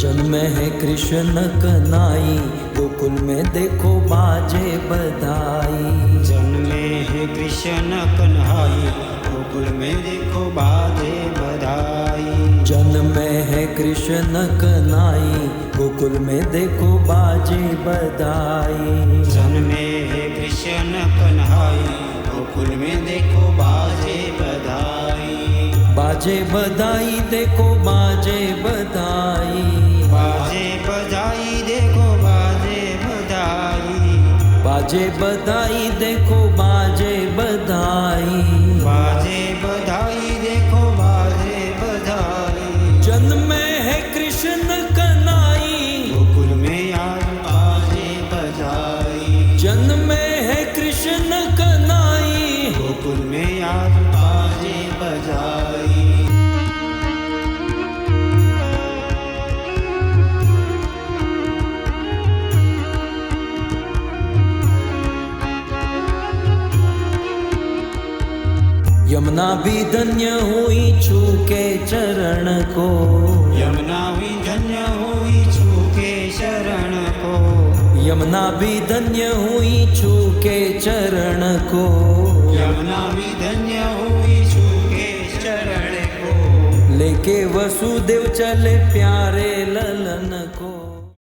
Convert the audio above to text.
जन्मे है कृष्ण कन्हई, गोकुल में देखो बाजे बधाई। जन्मे है कृष्ण कन्हई, गोकुल में देखो बाजे बधाई। जन्मे है कृष्ण कन्हई, गोकुल में देखो बाजे बधाई। जन्मे है कृष्ण कन्हई, गोकुल में देखो बाजे बधाई। बाजे बधाई देखो बाजे बधाई। बाजे बधाई देखो बाजे बधाई। बाजे बधाई देखो बाजे बधाई। बाजे बधाई देखो बाजे बधाई। जन्मे है कृष्ण कन्हई, गोकुल में आज बाजे बधाई। जन्मे है कृष्ण कन्हई, गोकुल में आज बाजे बधाई। यमुना भी धन्य हुई छूके चरण को। यमुना भी धन्य हुई छूके शरण को। यमुना भी धन्य हुई छूके चरण को। यमुना भी धन्य हुई छूके चरण को। लेके वसुदेव चले प्यारे ललन को।